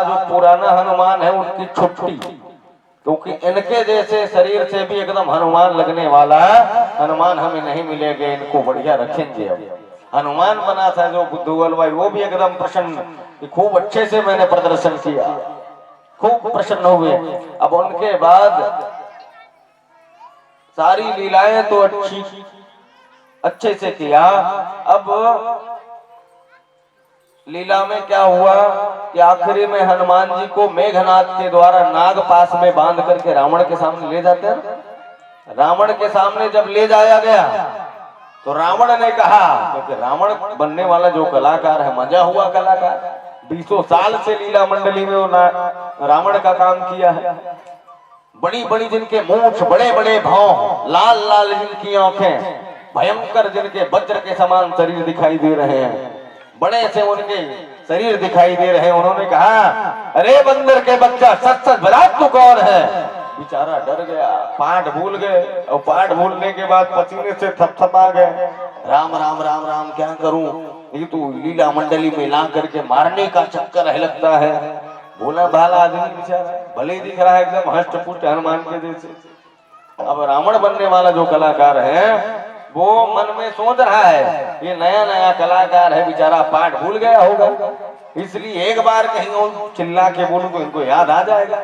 जो पुराना हनुमान है उनकी छुट्टी, क्योंकि इनके जैसे शरीर से भी एकदम हनुमान लगने वाला हनुमान हमें नहीं मिलेगा, इनको बढ़िया रखेंगे। अब हनुमान बना था जो बुद्धूवल भाई, वो भी एकदम प्रसन्न, खूब अच्छे से मैंने प्रदर्शन किया, खूब प्रसन्न हुए। अब उनके बाद सारी लीलाएं तो अच्छे से किया। अब लीला में क्या हुआ कि आखिरी में हनुमान जी को मेघनाद के द्वारा नाग पास में बांध करके रावण के सामने ले जाते हैं। रावण के सामने जब ले जाया गया तो रावण ने कहा, क्योंकि रावण बनने वाला जो कलाकार है, मजा हुआ कलाकार, 20 साल से लीला मंडली में रावण का काम किया है। बड़ी बड़ी जिनके मूंछ, बड़े बड़े भाव, लाल लाल जिनकी आंखें, भयंकर जिनके वज्र के समान शरीर दिखाई दे रहे हैं, बड़े से उनके शरीर दिखाई दे रहे हैं। उन्होंने कहा, अरे बंदर के बच्चा, सच सच बता तू कौन है? बेचारा डर गया, पाठ भूल गए, और पाठ भूलने के बाद पसीने से थपथपा गए। राम राम राम राम क्या करूं, ये तो लीला मंडली में ला करके मारने का चक्कर है लगता है। भोला भाला आदमी बेचारा, भले दिख रहा है एकदम हष्ट पुष्ट हनुमान के जैसे। अब रावण बनने वाला जो कलाकार है वो मन में सोच रहा है, ये नया नया कलाकार है, बेचारा पाठ भूल गया होगा, इसलिए एक बार कहीं चिल्ला के बोलूं तो इनको याद आ जाएगा।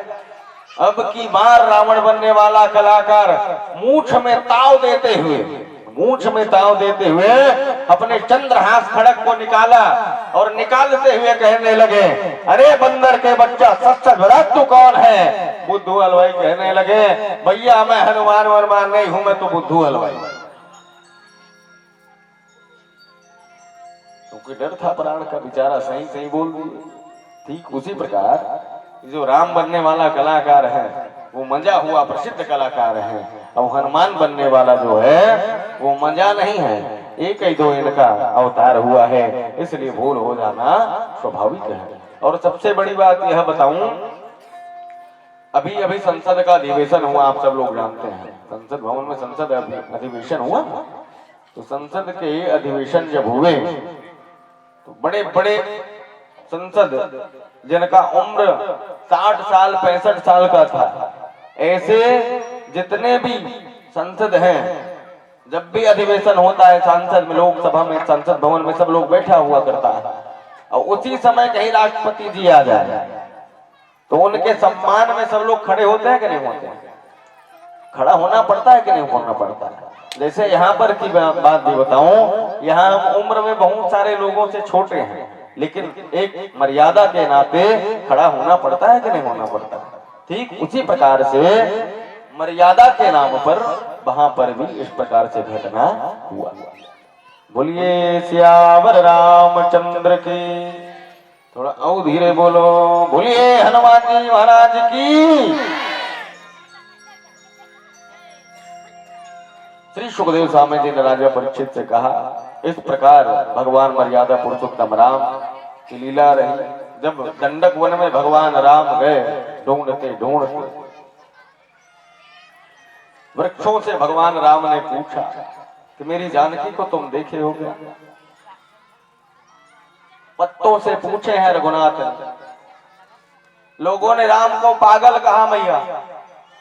अब की बार रावण बनने वाला कलाकार मूंछ में ताव देते हुए अपने चंद्रहास खड़ग को निकाला और निकालते हुए कहने लगे, अरे बंदर के बच्चा, सच सच बता तू कौन है? बुद्धू हलवाई कहने लगे, भैया मैं हनुमान वर्मान नहीं हूं, मैं तो बुद्धू हलवाई। क्योंकि डर था प्राण का, बेचारा सही सही बोल दिए। ठीक उसी प्रकार जो राम बनने वाला कलाकार है वो मजा हुआ, प्रसिद्ध कलाकार है। अब हनुमान बनने वाला जो है वो मजा नहीं है, एक ही दो इनका अवतार हुआ है, इसलिए भूल हो जाना स्वाभाविक है। और सबसे बड़ी बात यह बताऊं, अभी अभी संसद का अधिवेशन हुआ, आप सब लोग जानते हैं, संसद भवन में संसद अधिवेशन हुआ। तो संसद के अधिवेशन जब हुए तो बड़े बड़े संसद जिनका उम्र 60 साल 65 साल का था, ऐसे जितने भी संसद हैं, जब भी अधिवेशन होता है सांसद में, लोकसभा में, संसद भवन में सब लोग बैठा हुआ करता है, और उसी समय कहीं राष्ट्रपति जी आ जाए तो उनके सम्मान में सब लोग खड़े होते हैं कि नहीं होते हैं? खड़ा होना पड़ता है कि नहीं होना पड़ता है? जैसे यहाँ पर की बात भी बताऊं, यहाँ हम उम्र में बहुत सारे लोगों से छोटे हैं, लेकिन एक मर्यादा के नाते खड़ा होना पड़ता है कि नहीं होना पड़ता? ठीक उसी प्रकार से मर्यादा के नाम पर वहां पर भी इस प्रकार से घटना हुआ। बोलिए सियावर रामचंद्र की, थोड़ा और धीरे बोलो, बोलिए हनुमान जी महाराज की। श्री सुखदेव स्वामी जी ने राजा परीक्षित से कहा, इस प्रकार भगवान मर्यादा पुरुषोत्तम राम की लीला रही। जब दंडक वन में भगवान राम गए, ढूंढते ढूंढते वृक्षों से भगवान राम ने पूछा कि मेरी जानकी को तुम देखे हो क्या? पत्तों से पूछे हैं रघुनाथ। लोगों ने राम को पागल कहा, मैया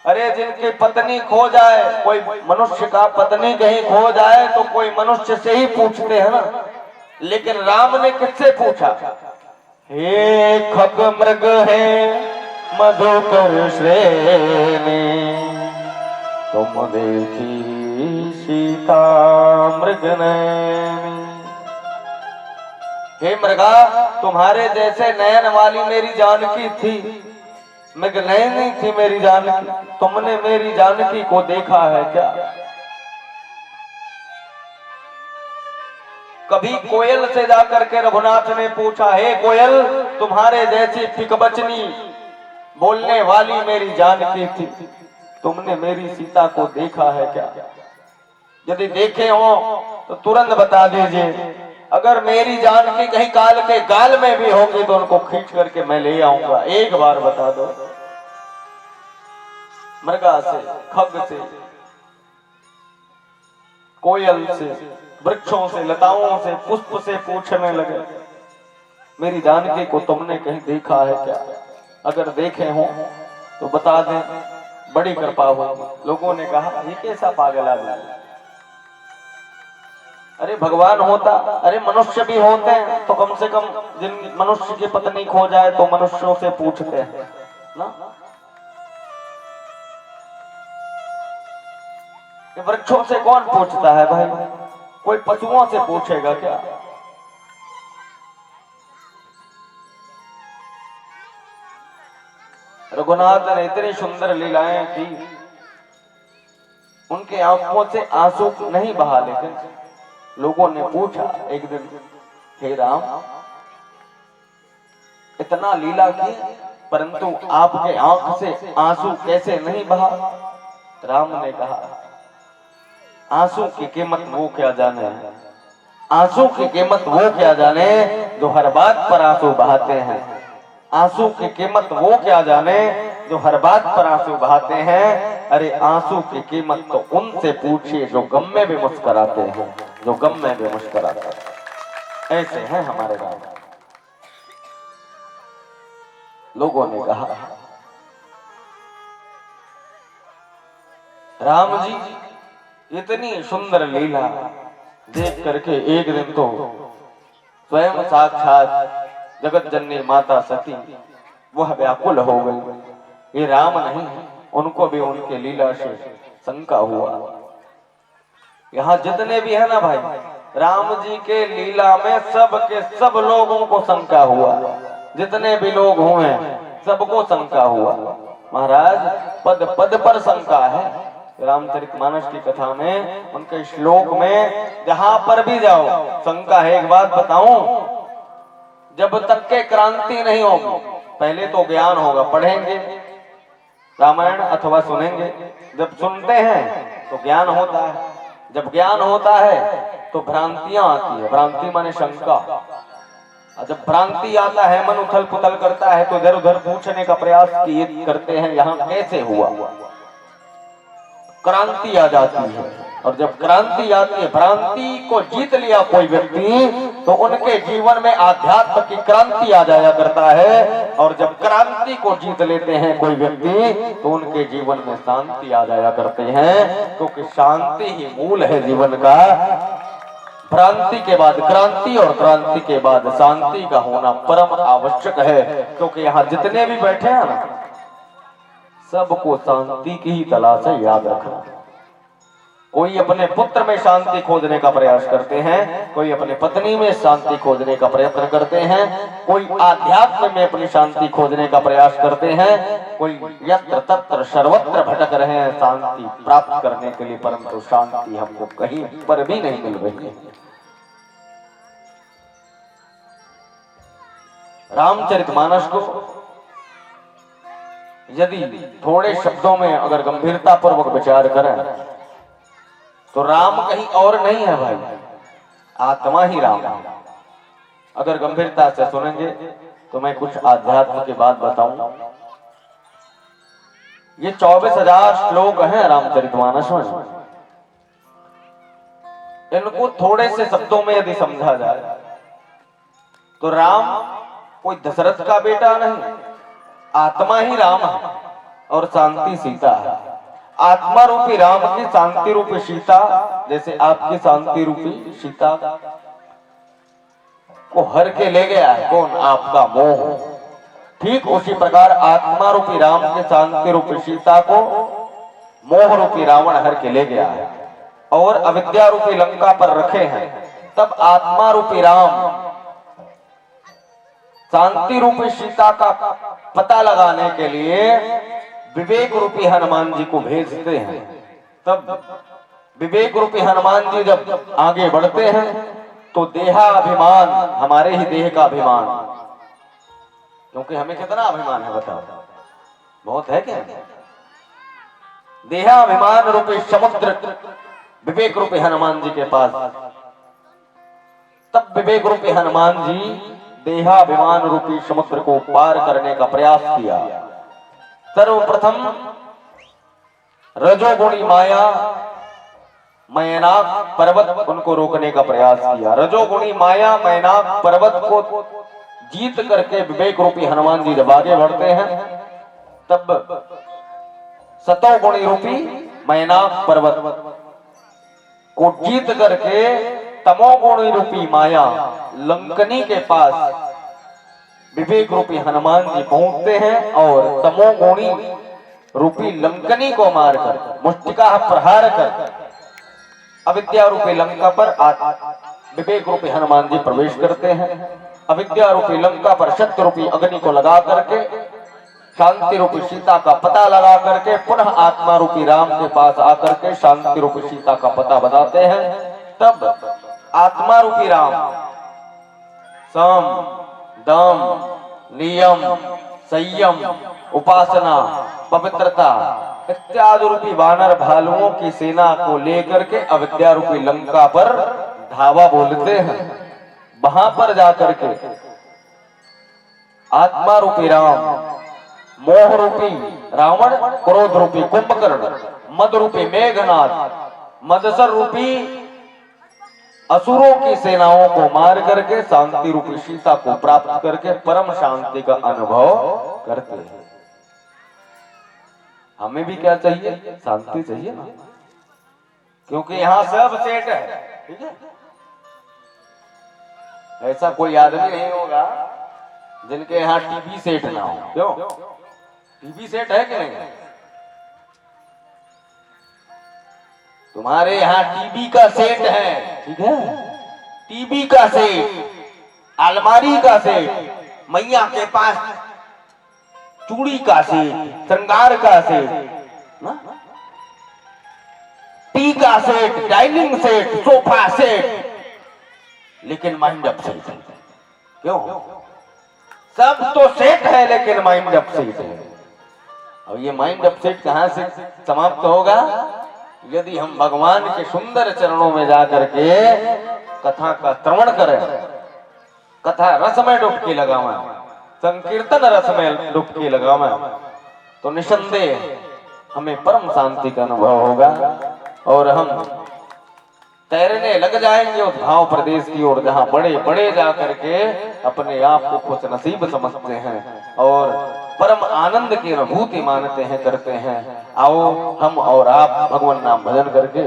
अरे जिनकी पत्नी खो जाए, कोई मनुष्य का पत्नी कहीं खो जाए तो कोई मनुष्य से ही पूछते हैं ना, लेकिन राम ने किससे पूछा? हे खग मृग है मधुकर श्रेणी, तुम देखी सीता मृग नैनी। हे मृगा, तुम्हारे जैसे नयन वाली मेरी जानकी थी, मृग नैनी थी मेरी जानकी, तुमने मेरी जानकी को देखा है क्या? कभी कोयल से जाकर के रघुनाथ ने पूछा, हे कोयल, तुम्हारे जैसी फिकबचनी बोलने वाली मेरी जानकी थी, तुमने मेरी सीता को देखा है क्या? यदि देखे हो तो तुरंत बता दीजिए, अगर मेरी जानकी कहीं काल के गाल में भी होगी तो उनको खींच करके मैं ले आऊंगा, एक बार बता दो। मृगा से, खग से, कोयल से, वृक्षों से, लताओं से, पुष्प से पूछने लगे। मेरी जानकी को तुमने कहीं देखा है क्या? अगर देखे हो तो बता दें, बड़ी कृपा हो। लोगों ने कहा ये कैसा पागल आदमी, अरे भगवान होता, अरे मनुष्य भी होते हैं तो कम से कम जिन मनुष्य की पत्नी खो जाए तो मनुष्यों से पूछते हैं ना। ये वृक्षों से कौन पूछता है भाई? कोई पशुओं से पूछेगा क्या? रघुनाथ ने इतनी सुंदर लीलाएं की, उनके आंखों से आंसू नहीं बहा, लेकिन लोगों ने पूछा एक दिन, हे राम इतना लीला की परंतु आपके आंख से आंसू कैसे नहीं बहा? राम ने कहा आंसू की कीमत वो क्या जाने, आंसू की कीमत वो क्या जाने जो हर बात पर आंसू बहाते हैं। आंसू की कीमत वो क्या जाने जो हर बात पर आंसू बहाते हैं। अरे आंसू की कीमत तो उनसे पूछिए जो गम में भी मुस्कुराते हैं, जो गम में भी मुस्कुराते हैं। ऐसे हैं हमारे राम। लोगों ने कहा राम जी इतनी सुंदर लीला देख करके एक दिन तो स्वयं साक्षात जगत जननी माता सती वह व्याकुल हो गई। ये राम नहीं, उनको भी उनके लीला से शंका हुआ। यहाँ जितने भी है ना भाई, राम जी के लीला में सब के सब लोगों को शंका हुआ। जितने भी लोग हुए सबको शंका हुआ। महाराज पद पद पर शंका है। रामचरितमानस की कथा में, उनके श्लोक में जहां पर भी जाओ शंका है। एक बात बताऊं, जब तक के क्रांति नहीं होगी, पहले तो ज्ञान होगा, पढ़ेंगे रामायण अथवा सुनेंगे, जब सुनते हैं तो ज्ञान होता है, जब ज्ञान होता है तो भ्रांतियां आती है। भ्रांति माने शंका। जब भ्रांति आता है, मन उथल पुथल करता है तो इधर उधर पूछने का प्रयास किए करते हैं, यहाँ कैसे हुआ, क्रांति आ जाती है। और जब क्रांति आती है, भ्रांति को जीत लिया कोई व्यक्ति तो उनके जीवन में आध्यात्म की क्रांति आ जाया करता है। और जब क्रांति को जीत लेते हैं कोई व्यक्ति तो उनके जीवन में शांति आ जाया करते हैं, क्योंकि शांति ही मूल है जीवन का। भ्रांति के बाद क्रांति और क्रांति के बाद शांति का होना परम आवश्यक है। क्योंकि यहाँ जितने भी बैठे हैं ना, सबको शांति की ही तलाश है, याद रखना। कोई अपने पुत्र में शांति खोजने का प्रयास करते हैं, कोई अपने पत्नी में शांति खोजने का प्रयत्न करते हैं, कोई आध्यात्म में अपनी शांति खोजने का प्रयास करते हैं, कोई यत्र तत्र सर्वत्र भटक रहे हैं शांति प्राप्त करने के लिए, परंतु शांति हमको कहीं पर भी नहीं मिल रही है। रामचरितमानस को यदि थोड़े शब्दों में अगर गंभीरता पूर्वक विचार करें तो राम कहीं और नहीं है भाई, आत्मा ही राम है। अगर गंभीरता से सुनेंगे तो मैं कुछ आध्यात्म की बात बताऊं। ये 24,000 श्लोक हैं रामचरितमानस में। इनको थोड़े से शब्दों में यदि समझा जाए तो राम कोई दशरथ का बेटा नहीं, आत्मा ही राम है और शांति सीता है। आत्मा रूपी राम की शांति रूपी सीता, जैसे आपकी शांति रूपी सीता को हर के ले गया है कौन? आपका मोह। ठीक उसी प्रकार आत्मा रूपी राम की शांति रूपी सीता को मोह रूपी रावण हर के ले गया है और अविद्या रूपी लंका पर रखे हैं। तब आत्मा रूपी राम शांति रूपी सीता का पता लगाने के लिए विवेक रूपी हनुमान जी को भेजते हैं। तब विवेक रूपी हनुमान जी जब आगे बढ़ते हैं तो देहाभिमान, हमारे ही देह का अभिमान, क्योंकि हमें कितना अभिमान है बताओ, बहुत है क्या? देहाभिमान रूपी समुद्र विवेक रूपी हनुमान जी के पास। तब विवेक रूपी हनुमान जी देहाभिमान रूपी समुद्र को पार करने का प्रयास किया। सर्वप्रथम रजोगुणी माया मैनाक पर्वत उनको रोकने का प्रयास किया। रजोगुणी माया मैनाक पर्वत को जीत करके विवेक रूपी हनुमान जी जब आगे बढ़ते हैं, तब सतोगुणी रूपी मैनाक पर्वत को जीत करके तमोगुणी रूपी माया लंकनी के पास विवेक रूपी हनुमान जी पहुंचते हैं और तमोगुणी रूपी लंकनी को मारकर मुष्टिका प्रहार कर अविद्या रूपी लंका पर विवेक रूपी हनुमान जी प्रवेश करते हैं। अविद्या रूपी लंका पर सत्य रूपी अग्नि को लगा करके शांति रूपी सीता का पता लगा करके पुनः आत्मा रूपी राम के पास आकर के शांति रूपी सीता का पता बताते हैं। तब आत्मा रूपी राम सम दम नियम संयम उपासना पवित्रता इत्यादि रूपी वानर भालुओं की सेना को लेकर के अविद्या रूपी लंका पर धावा बोलते हैं। वहां पर जाकर के आत्मा रूपी राम, मोह रूपी रावण, क्रोध रूपी कुंभकर्ण, मद रूपी मेघनाद, मदसर रूपी असुरों की सेनाओं को मार करके शांति रूपी सीता को प्राप्त करके परम शांति का अनुभव करते हैं। हमें भी क्या चाहिए? शांति चाहिए ना, क्योंकि यहाँ सब सेट है। ठीक है, ऐसा कोई आदमी नहीं होगा जिनके यहाँ टीवी सेट ना हो। क्यों? टीवी सेट है कि नहीं? तुम्हारे यहाँ टीवी का सेट है, ठीक है, टीवी का सेट, अलमारी का सेट, मैया के पास चूड़ी का सेट, श्रृंगार का सेट, ना? टी का set, dining set, sofa set, लेकिन माइंड अपसेट है। क्यों? सब तो सेट है लेकिन माइंड अपसेट है। और ये माइंड अपसेट कहां से समाप्त होगा? यदि हम भगवान के सुंदर चरणों में जाकर के कथा का श्रवण करें, कथा रस में डुबकी लगावें, संकीर्तन रस में डुबकी लगावें, तो निसंदेह हमें परम शांति का अनुभव होगा और हम तैरने लग जाएंगे उस भाव प्रदेश की ओर जहां बड़े बड़े जाकर के अपने आप को कुछ नसीब समझते हैं और परम आनंद की अनुभूति मानते हैं, करते हैं। आओ हम और आप भगवान नाम भजन करके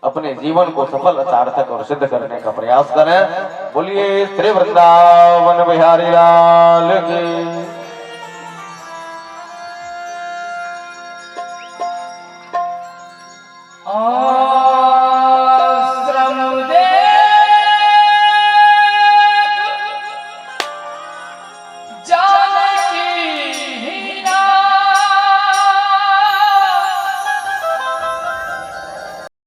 अपने जीवन को सफल सार्थक और सिद्ध करने का प्रयास करें। बोलिए श्री वृंदावन बिहारी लाल की।